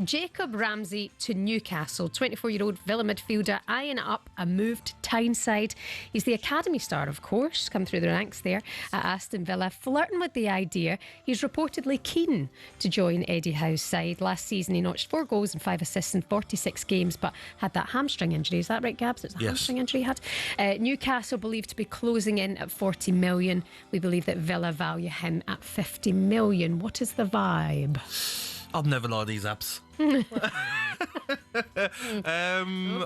Jacob Ramsey to Newcastle. 24-year-old Villa midfielder eyeing up a move to Tyneside. He's the academy star, of course, come through the ranks there at Aston Villa, flirting with the idea. He's reportedly keen to join Eddie Howe's side. Last season he notched 4 goals and 5 assists in 46 games, but had that hamstring injury. Is that right, Gabs? It's a hamstring injury he had. Newcastle believed to be closing in at 40 million. We believe that Villa value him at 50 million. What is the vibe? I've never liked these apps.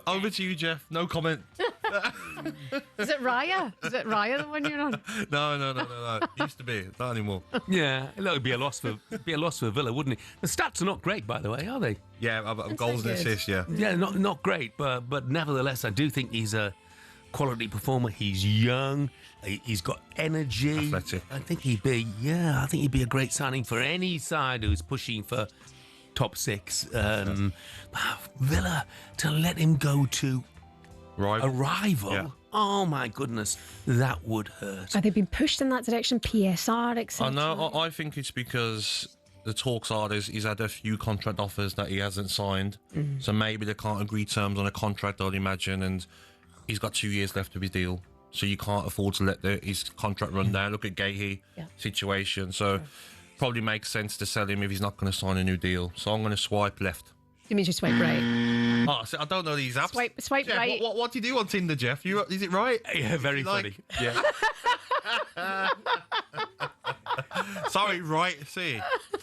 Over to you, Jeff. No comment. Is it Raya? Is it Raya the one you're on? No. It used to be. Not anymore. Yeah, that would be a loss for Villa, wouldn't it? The stats are not great, by the way, are they? Yeah, goals and assists. Yeah. Yeah, not great, but nevertheless, I do think he's a quality performer. He's young. He's got energy. Athletic. I think he'd be a great signing for any side who's pushing for top 6. Villa, to let him go to a rival. Yeah. Oh my goodness, that would hurt. Have they been pushed in that direction? PSR, etc. I know. I think it's because the talks are he's had a few contract offers that he hasn't signed, so maybe they can't agree terms on a contract, I'd imagine, and he's got 2 years left of his deal, so you can't afford to let his contract run down. Look at Gahey situation, so probably makes sense to sell him if he's not going to sign a new deal. So I'm going to swipe left. You mean you swipe right? Oh, so I don't know these apps. Swipe Jeff, right. What do you do on Tinder, Jeff? Is it right? Yeah, very funny. Yeah. Sorry, right. See,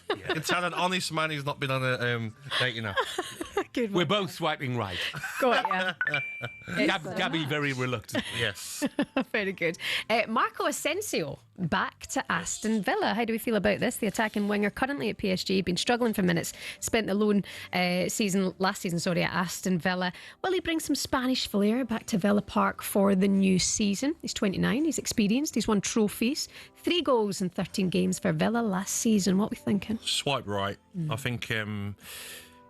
you can tell an honest man who's not been on a dating app. Good one. We're both swiping right. Got ya. Gabby very reluctant. Yes. Very good. Marco Asensio back to Aston Villa. How do we feel about this? The attacking winger currently at PSG, been struggling for minutes, spent the loan last season at Aston Villa. Will he bring some Spanish flair back to Villa Park for the new season? He's 29, he's experienced, he's won trophies, 3 goals in 13 games for Villa last season. What are we thinking? Swipe right. I think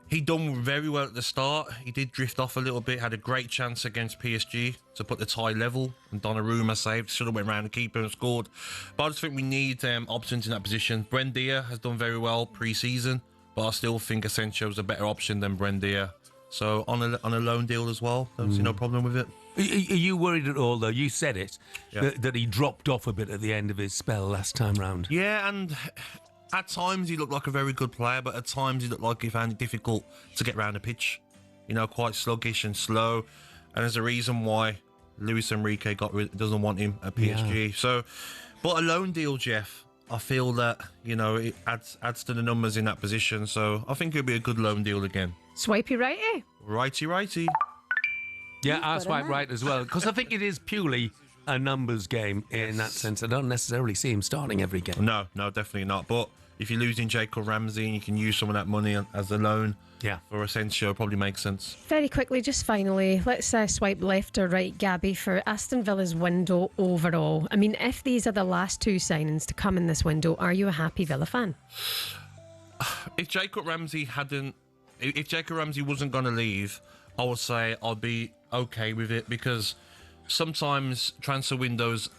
he done very well at the start. He did drift off a little bit, had a great chance against PSG to put the tie level, and Donnarumma saved, should have went round the keeper and scored. But I just think we need options in that position. Buendia has done very well pre-season, but I still think Asensio's a better option than Buendia. So on a loan deal as well, don't see no problem with it. Are you worried at all, though? You said it, that he dropped off a bit at the end of his spell last time round. Yeah, and at times he looked like a very good player, but at times he looked like he found it difficult to get around the pitch. Quite sluggish and slow. And there's a reason why Luis Enrique doesn't want him at PSG. Yeah. So, but a loan deal, Jeff, I feel that, it adds to the numbers in that position. So I think it'll be a good loan deal again. Swipey righty? Righty. Yeah, I swipe right as well, because I think it is purely a numbers game in that sense. I don't necessarily see him starting every game. No, definitely not. But if you're losing Jacob Ramsey and you can use some of that money as a loan for Asensio, probably makes sense. Very quickly, just finally, let's swipe left or right, Gabby, for Aston Villa's window overall. I mean, if these are the last 2 signings to come in this window, are you a happy Villa fan? If Jacob Ramsey wasn't going to leave, I would say I'd be okay with it, because sometimes transfer windows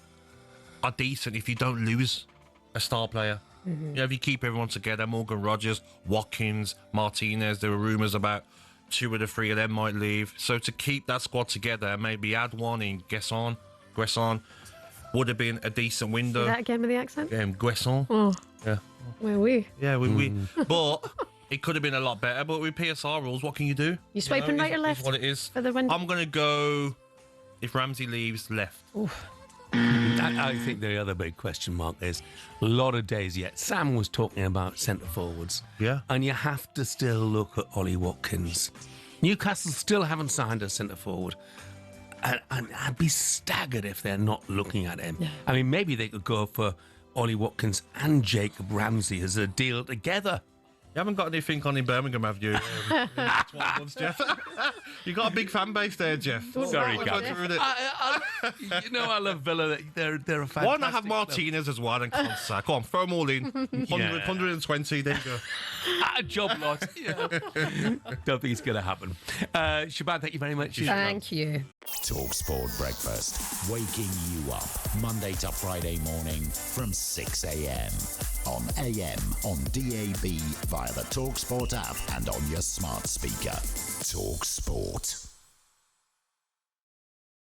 are decent if you don't lose a star player. If you keep everyone together, Morgan Rogers, Watkins, Martinez, there were rumours about 2 of the 3 of them might leave. So to keep that squad together, maybe add one in Guesson would have been a decent window. Say that again with the accent? Guesson. Oh. Yeah. Oui. Yeah, oui. But it could have been a lot better. But with PSR rules, what can you do? You swiping right or left? What it is. For the window? I'm going to go, if Ramsey leaves, left. Oof. I think the other big question mark is a lot of days yet. Sam was talking about centre forwards. Yeah. And you have to still look at Ollie Watkins. Newcastle still haven't signed a centre forward. And I'd be staggered if they're not looking at him. Yeah. I mean, maybe they could go for Ollie Watkins and Jacob Ramsey as a deal together. You haven't got anything on in Birmingham, have you? 12 months, Jeff. You got a big fan base there, Jeff. Sorry, Gabby. I love Villa. They're a fantastic. Why not have Martinez as well and Konsa? Come on, throw them all in. 120, there you go. A job lot. Yeah. Don't think it's going to happen. Shebahn, thank you very much. Thank you. talkSPORT Breakfast, waking you up Monday to Friday morning from 6 a.m. on AM, on DAB, via the talkSPORT app and on your smart speaker. talkSPORT.